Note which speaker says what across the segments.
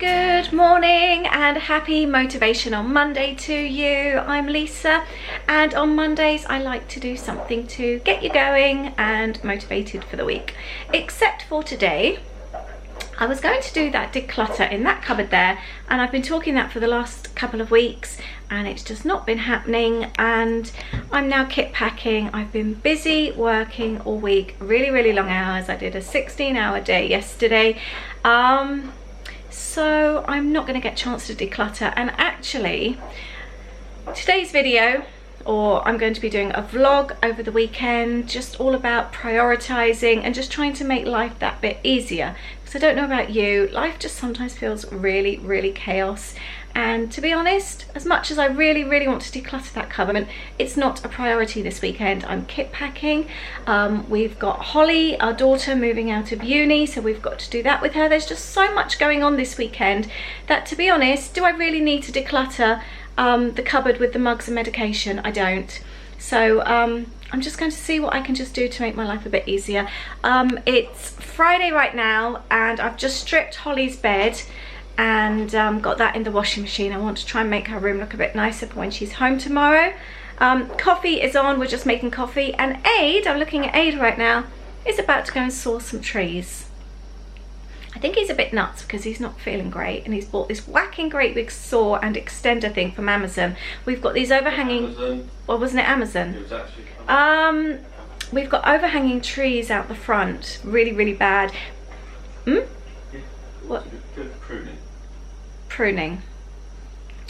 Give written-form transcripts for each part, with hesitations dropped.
Speaker 1: Good morning and happy Motivational Monday to you. I'm Lisa, and on Mondays I like to do something to get you going and motivated for the week. Except for today, I was going to do that declutter in that cupboard there, and I've been talking that for the last couple of weeks and it's just not been happening, and I'm now kit packing. I've been busy working all week, really long hours. I did a 16-hour day yesterday. So I'm not going to get a chance to declutter, and actually today's video, or I'm going to be doing a vlog over the weekend, just all about prioritizing and just trying to make life that bit easier. Because I don't know about you, life just sometimes feels really chaos. And to be honest, as much as I really want to declutter that cupboard, it's not a priority this weekend. I'm kit packing. We've got Holly, our daughter, moving out of uni, so we've got to do that with her. There's just so much going on this weekend that, to be honest, do I really need to declutter the cupboard with the mugs and medication? I don't. So I'm just going to see what I can just do to make my life a bit easier. It's Friday right now, and I've just stripped Holly's bed and got that in the washing machine. I want to try and make her room look a bit nicer for when she's home tomorrow. Coffee is on, we're just making coffee, and Aid, I'm looking at Aid right now, is about to go and saw some trees. I think he's a bit nuts because he's not feeling great, and he's bought this whacking great big saw and extender thing from Amazon. We've got these overhanging,
Speaker 2: Amazon.
Speaker 1: Well, wasn't it Amazon?
Speaker 2: It was actually
Speaker 1: We've got overhanging trees out the front, really bad. What?
Speaker 2: Good pruning.
Speaker 1: Pruning.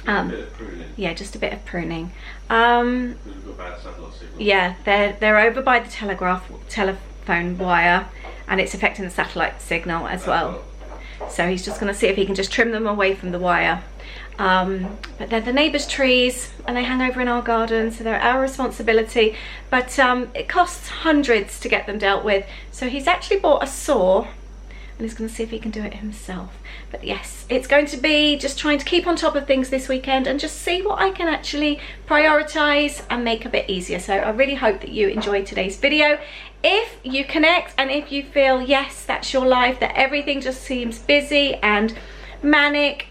Speaker 2: A bit of pruning.
Speaker 1: Yeah, just a bit of pruning.
Speaker 2: We've got bad satellite signal.
Speaker 1: Yeah, they're over by the telephone wire, and it's affecting the satellite signal as well. So he's just going to see if he can just trim them away from the wire. But they're the neighbours' trees, and they hang over in our garden, so they're our responsibility. But it costs hundreds to get them dealt with. So he's actually bought a saw, and he's going to see if he can do it himself. But yes, it's going to be just trying to keep on top of things this weekend and just see what I can actually prioritise and make a bit easier. So I really hope that you enjoyed today's video. If you connect and if you feel, yes, that's your life, that everything just seems busy and manic,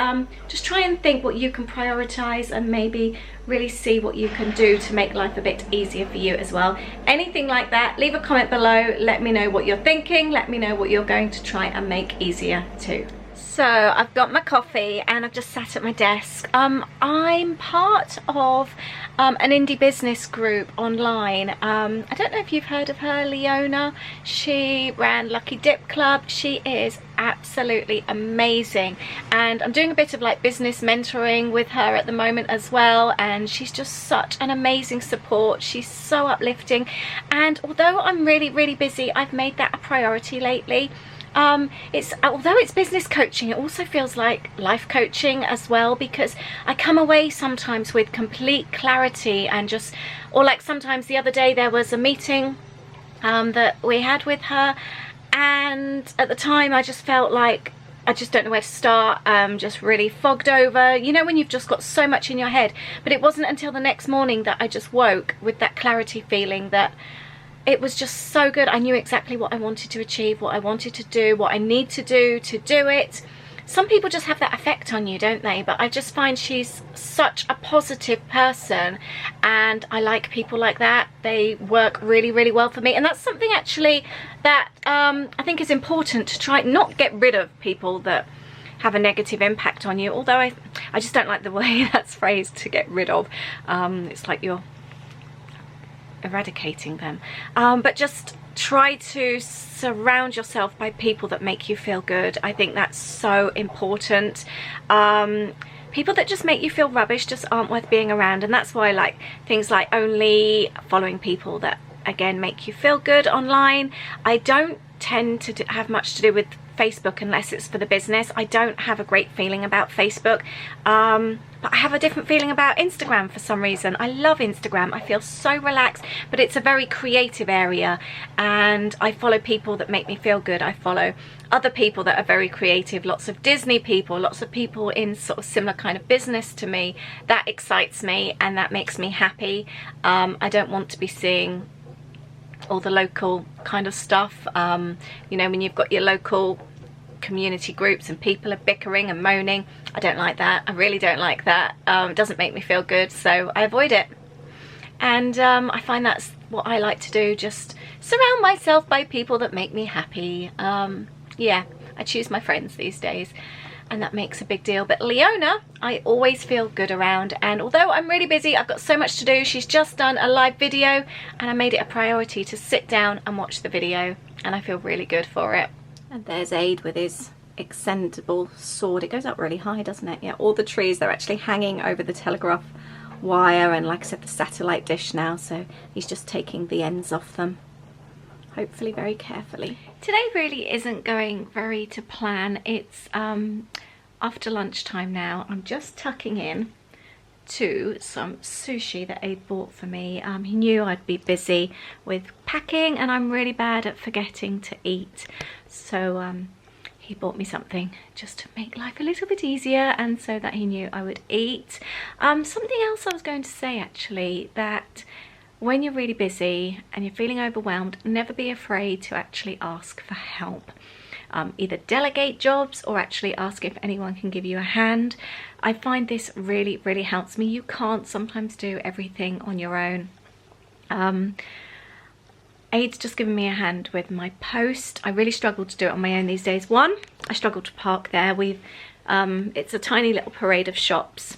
Speaker 1: just try and think what you can prioritise and maybe really see what you can do to make life a bit easier for you as well. Anything like that, leave a comment below. Let me know what you're thinking. Let me know what you're going to try and make easier too. So I've got my coffee and I've just sat at my desk. I'm part of an indie business group online. I don't know if you've heard of her, Leona. She ran Lucky Dip Club. She is absolutely amazing, and I'm doing a bit of like business mentoring with her at the moment as well, and she's just such an amazing support. She's so uplifting, and although I'm really busy, I've made that a priority lately. Although it's business coaching, it also feels like life coaching as well, because I come away sometimes with complete clarity and just, or like sometimes the other day there was a meeting that we had with her, and at the time I just felt like I just don't know where to start, just really fogged over, you know, when you've just got so much in your head. But it wasn't until the next morning that I just woke with that clarity feeling that it was just so good. I knew exactly what I wanted to achieve, what I wanted to do, what I need to do it. Some people just have that effect on you, don't they? But I just find she's such a positive person, and I like people like that. They work really well for me, and that's something actually that I think is important, to try not get rid of people that have a negative impact on you. Although I just don't like the way that's phrased, to get rid of. It's like you're eradicating them, but just try to surround yourself by people that make you feel good. I think that's so important. People that just make you feel rubbish just aren't worth being around, and that's why I like things like only following people that again make you feel good online. I don't tend to have much to do with Facebook unless it's for the business. I don't have a great feeling about Facebook, but I have a different feeling about Instagram for some reason. I love Instagram. I feel so relaxed, but it's a very creative area, and I follow people that make me feel good. I follow other people that are very creative, lots of Disney people, lots of people in sort of similar kind of business to me. That excites me and that makes me happy. I don't want to be seeing all the local kind of stuff, you know, when you've got your local community groups and people are bickering and moaning. I don't like that. I really don't like that. It doesn't make me feel good, so I avoid it. And I find that's what I like to do, just surround myself by people that make me happy. Yeah, I choose my friends these days, and that makes a big deal. But Leona, I always feel good around, and although I'm really busy, I've got so much to do. She's just done a live video, and I made it a priority to sit down and watch the video, and I feel really good for it. And there's Aid with his extendable sword. It goes up really high, doesn't it? Yeah, all the trees, they're actually hanging over the telegraph wire, and like I said, the satellite dish now, so he's just taking the ends off them, hopefully very carefully. Today really isn't going very to plan. It's after lunchtime now. I'm just tucking in to some sushi that Aid bought for me. He knew I'd be busy with packing, and I'm really bad at forgetting to eat, so he bought me something just to make life a little bit easier, and so that he knew I would eat. Something else I was going to say actually, that when you're really busy and you're feeling overwhelmed, never be afraid to actually ask for help. Either delegate jobs or actually ask if anyone can give you a hand. I find this really, really helps me. You can't sometimes do everything on your own. Aid's just given me a hand with my post. I really struggle to do it on my own these days. One, I struggle to park there. It's a tiny little parade of shops,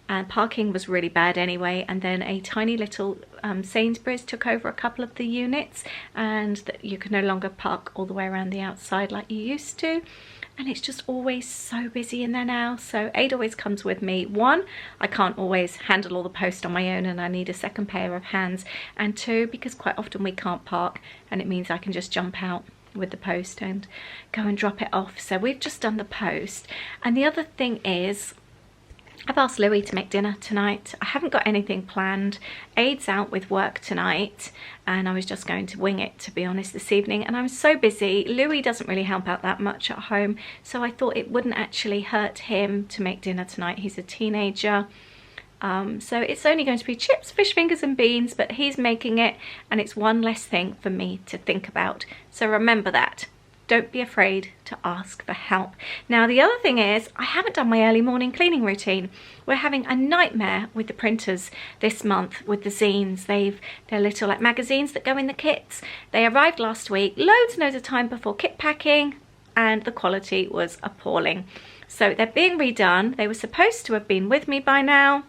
Speaker 1: and parking was really bad anyway, and then a tiny little Sainsbury's took over a couple of the units, and you can no longer park all the way around the outside like you used to, and it's just always so busy in there now. So Aid always comes with me. One, I can't always handle all the post on my own, and I need a second pair of hands, and two, because quite often we can't park, and it means I can just jump out with the post and go and drop it off. So we've just done the post, and the other thing is, I've asked Louis to make dinner tonight. I haven't got anything planned. Aid's out with work tonight, and I was just going to wing it, to be honest, this evening, and I'm so busy. Louis doesn't really help out that much at home, so I thought it wouldn't actually hurt him to make dinner tonight. He's a teenager, so it's only going to be chips, fish fingers and beans, but he's making it, and it's one less thing for me to think about. So remember that. Don't be afraid to ask for help. Now, the other thing is, I haven't done my early morning cleaning routine. We're having a nightmare with the printers this month with the zines. They're little like magazines that go in the kits. They arrived last week, loads and loads of time before kit packing, and the quality was appalling. So they're being redone. They were supposed to have been with me by now,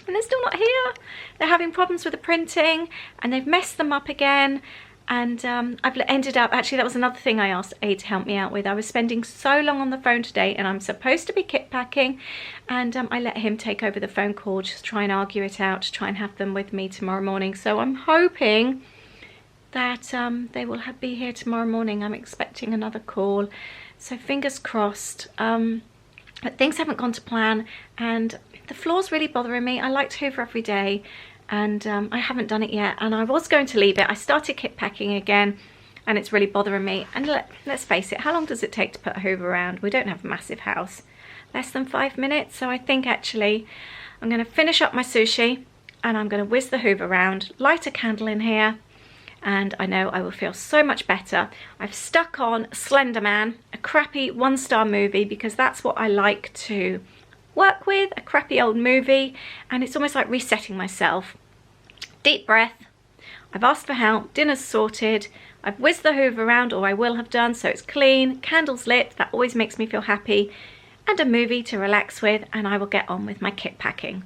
Speaker 1: and they're still not here. They're having problems with the printing, and they've messed them up again. And I've ended up, actually that was another thing I asked Aid to help me out with. I was spending so long on the phone today, and I'm supposed to be kit packing, and I let him take over the phone call, just try and argue it out, to try and have them with me tomorrow morning. So I'm hoping that they will be here tomorrow morning. I'm expecting another call, so fingers crossed. But things haven't gone to plan, and the floor's really bothering me. I like to hoover every day, and I haven't done it yet, and I was going to leave it. I started kit packing again, and it's really bothering me. And let's face it, how long does it take to put a hoover around? We don't have a massive house. Less than 5 minutes. So I think actually I'm going to finish up my sushi, and I'm going to whiz the hoover around, light a candle in here, and I know I will feel so much better. I've stuck on Slender Man, a crappy 1-star movie, because that's what I like to work with, a crappy old movie, and it's almost like resetting myself. Deep breath. I've asked for help, dinner's sorted, I've whizzed the hoover around, or I will have done, so it's clean, candles lit, that always makes me feel happy, and a movie to relax with, and I will get on with my kit packing.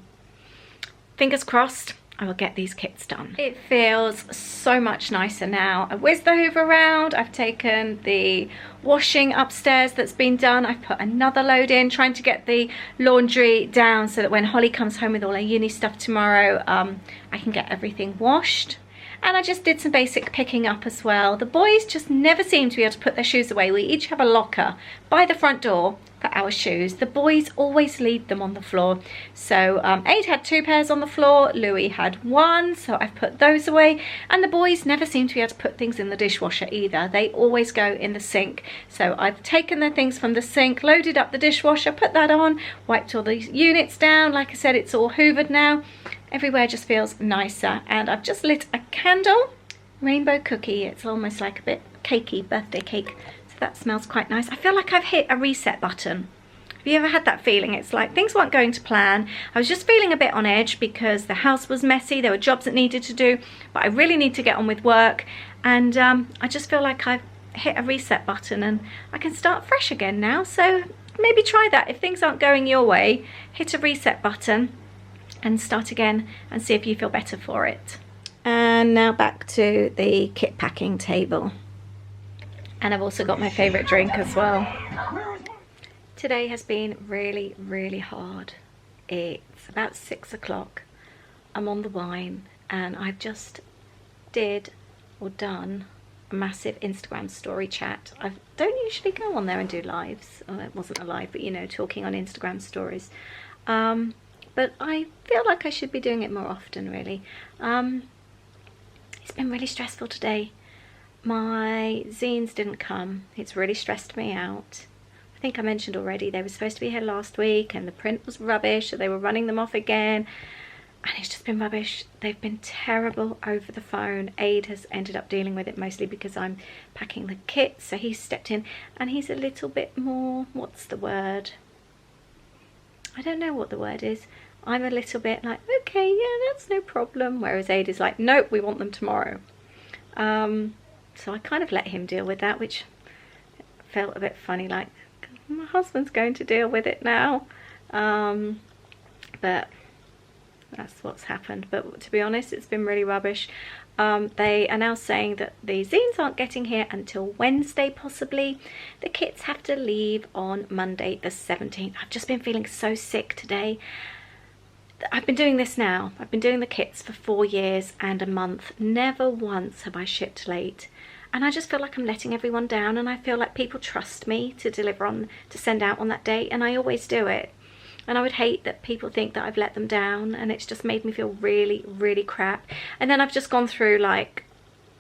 Speaker 1: Fingers crossed, I will get these kits done. It feels so much nicer now. I've whizzed the hoover around, I've taken the washing upstairs that's been done, I've put another load in, trying to get the laundry down so that when Holly comes home with all her uni stuff tomorrow, I can get everything washed. And I just did some basic picking up as well. The boys just never seem to be able to put their shoes away. We each have a locker by the front door for our shoes. The boys always leave them on the floor. So Aid had 2 pairs on the floor, Louis had 1, so I've put those away. And the boys never seem to be able to put things in the dishwasher either. They always go in the sink. So I've taken their things from the sink, loaded up the dishwasher, put that on, wiped all the units down. Like I said, it's all hoovered now. Everywhere just feels nicer, and I've just lit a candle, rainbow cookie. It's almost like a bit cakey, birthday cake. So That smells quite nice. I feel like I've hit a reset button. Have you ever had that feeling? It's like things weren't going to plan. I was just feeling a bit on edge because the house was messy. There were jobs that needed to do, but I really need to get on with work. And I just feel like I've hit a reset button and I can start fresh again now. So maybe try that. If things aren't going your way, hit a reset button and start again and see if you feel better for it. And now back to the kit packing table. And I've also got my favourite drink as well. Today has been really, really hard. It's about 6 o'clock. I'm on the wine and I've just done a massive Instagram story chat. I don't usually go on there and do lives. Oh, it wasn't a live, but you know, talking on Instagram stories. But I feel like I should be doing it more often, really. It's been really stressful today. My zines didn't come. It's really stressed me out. I think I mentioned already they were supposed to be here last week and the print was rubbish, so they were running them off again. And it's just been rubbish. They've been terrible over the phone. Aid has ended up dealing with it mostly because I'm packing the kit, so he's stepped in and he's a little bit more, what's the word? I don't know what the word is. I'm a little bit like, okay, yeah, that's no problem. Whereas Aid is like, nope, we want them tomorrow. So I kind of let him deal with that, which felt a bit funny, like, my husband's going to deal with it now. But that's what's happened. But to be honest, it's been really rubbish. They are now saying that the zines aren't getting here until Wednesday, possibly. The kits have to leave on Monday the 17th. I've just been feeling so sick today. I've been doing this now. I've been doing the kits for 4 years and a month. Never once have I shipped late. And I just feel like I'm letting everyone down, and I feel like people trust me to deliver on, to send out on that date, and I always do it. And I would hate that people think that I've let them down, and it's just made me feel really, really crap. And then I've just gone through like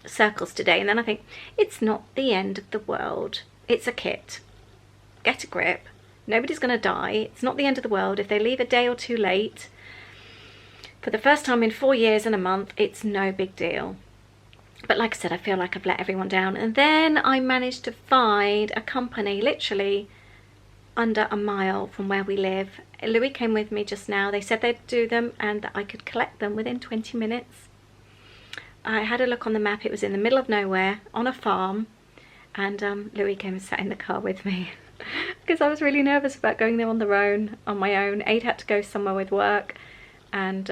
Speaker 1: circles today, and then I think, it's not the end of the world. It's a kit. Get a grip. Nobody's going to die. It's not the end of the world. If they leave a day or two late, for the first time in 4 years and a month, it's no big deal. But like I said, I feel like I've let everyone down. And then I managed to find a company literally under a mile from where we live. Louis came with me just now. They said they'd do them and that I could collect them within 20 minutes. I had a look on the map. It was in the middle of nowhere on a farm. And Louis came and sat in the car with me because I was really nervous about going there on my own. Aid had to go somewhere with work. And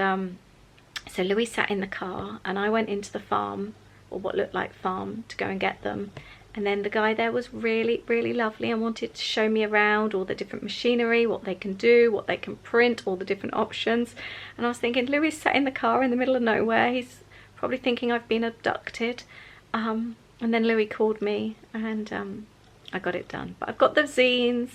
Speaker 1: so Louis sat in the car and I went into the farm, or what looked like farm, to go and get them. And then the guy there was really, really lovely and wanted to show me around all the different machinery, what they can do, what they can print, all the different options. And I was thinking, Louis sat in the car in the middle of nowhere. He's probably thinking I've been abducted. And then Louis called me and I got it done. But I've got the zines,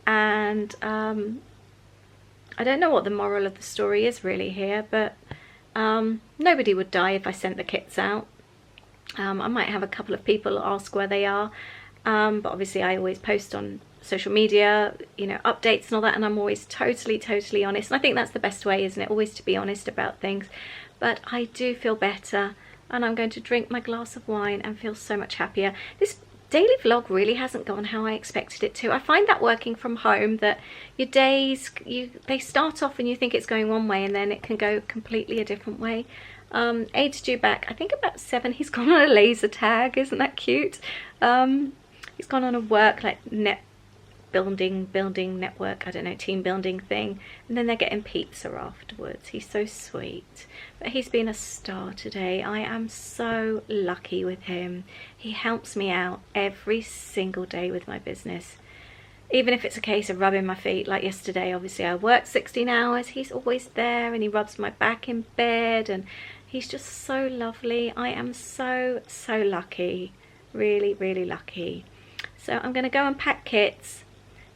Speaker 1: and I don't know what the moral of the story is really here, but nobody would die if I sent the kits out. I might have a couple of people ask where they are, but obviously I always post on social media, you know, updates and all that, and I'm always totally honest. And I think that's the best way, isn't it? Always to be honest about things. But I do feel better, and I'm going to drink my glass of wine and feel so much happier. This daily vlog really hasn't gone how I expected it to. I find that working from home, that your days, they start off and you think it's going one way and then it can go completely a different way. Aid's due back, I think about 7. He's gone on a laser tag, isn't that cute? He's gone on a work like building network, I don't know, team building thing, and then they're getting pizza afterwards. He's so sweet, but he's been a star today. I am so lucky with him. He helps me out every single day with my business, even if it's a case of rubbing my feet. Like yesterday, obviously I worked 16 hours, he's always there, and he rubs my back in bed, and he's just so lovely. I am so lucky, really lucky. So I'm going to go and pack kits,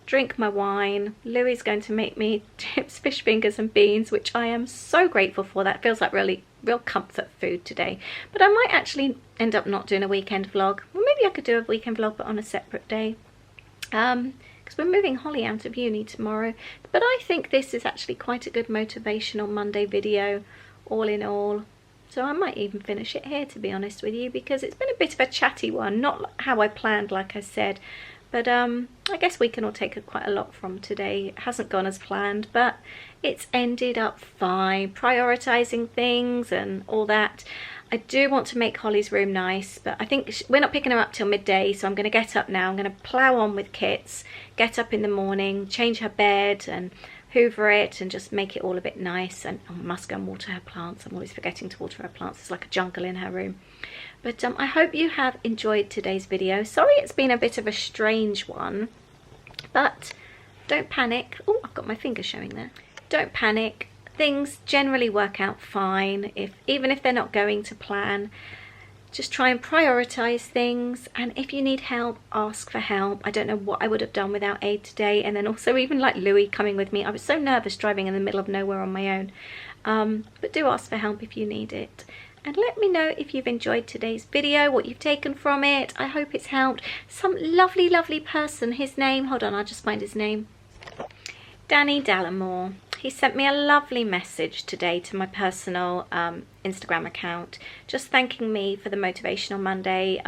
Speaker 1: drink my wine. Louis is going to make me chips, fish fingers and beans, which I am so grateful for. That feels like real comfort food today. But I might actually end up not doing a weekend vlog. Well, maybe I could do a weekend vlog but on a separate day, because we're moving Holly out of uni tomorrow. But I think this is actually quite a good motivational Monday video, all in all. So I might even finish it here, to be honest with you, because it's been a bit of a chatty one, not how I planned, like I said. But I guess we can all take quite a lot from today. It hasn't gone as planned, but it's ended up fine. Prioritising things and all that. I do want to make Holly's room nice, but I think we're not picking her up till midday, so I'm going to get up now. I'm going to plough on with Kits, get up in the morning, change her bed and hoover it and just make it all a bit nice. And I must go and water her plants. I'm always forgetting to water her plants. It's like a jungle in her room. But I hope you have enjoyed today's video. Sorry it's been a bit of a strange one, but don't panic. Oh, I've got my finger showing there. Don't panic. Things generally work out fine, even if they're not going to plan. Just try and prioritise things, and if you need help, ask for help. I don't know what I would have done without aid today, and then also even like Louis coming with me. I was so nervous driving in the middle of nowhere on my own. But do ask for help if you need it. And let me know if you've enjoyed today's video, what you've taken from it. I hope it's helped. Some lovely, lovely person, his name, hold on, I'll just find his name. Danny Dallimore. He sent me a lovely message today to my personal Instagram account, just thanking me for the Motivational Monday.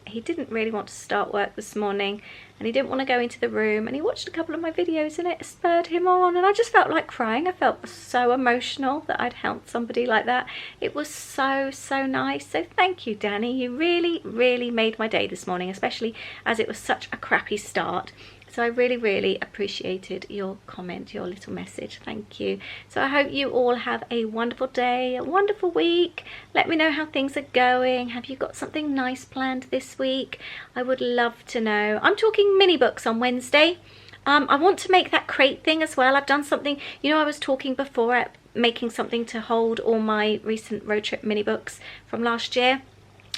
Speaker 1: He didn't really want to start work this morning, and he didn't want to go into the room, and he watched a couple of my videos and it spurred him on, and I just felt like crying. I felt so emotional that I'd helped somebody like that. It was so, so nice. So thank you, Danny. You really, really made my day this morning, especially as it was such a crappy start. So I really, really appreciated your comment, your little message. Thank you. So I hope you all have a wonderful day, a wonderful week. Let me know how things are going. Have you got something nice planned this week? I would love to know. I'm talking mini books on Wednesday. I want to make that crate thing as well. I've done something, you know, I was talking before at making something to hold all my recent road trip mini books from last year.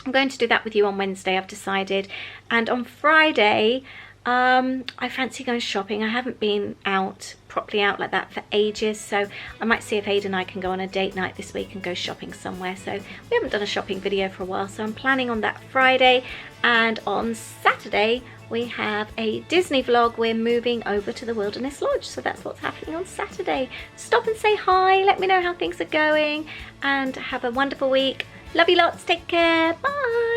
Speaker 1: I'm going to do that with you on Wednesday, I've decided. And on Friday, I fancy going shopping. I haven't been properly out like that for ages, so I might see if Ada and I can go on a date night this week and go shopping somewhere. So we haven't done a shopping video for a while, so I'm planning on that Friday. And on Saturday we have a Disney vlog. We're moving over to the Wilderness Lodge, so that's what's happening on Saturday. Stop and say hi, let me know how things are going, and have a wonderful week. Love you lots, take care, bye.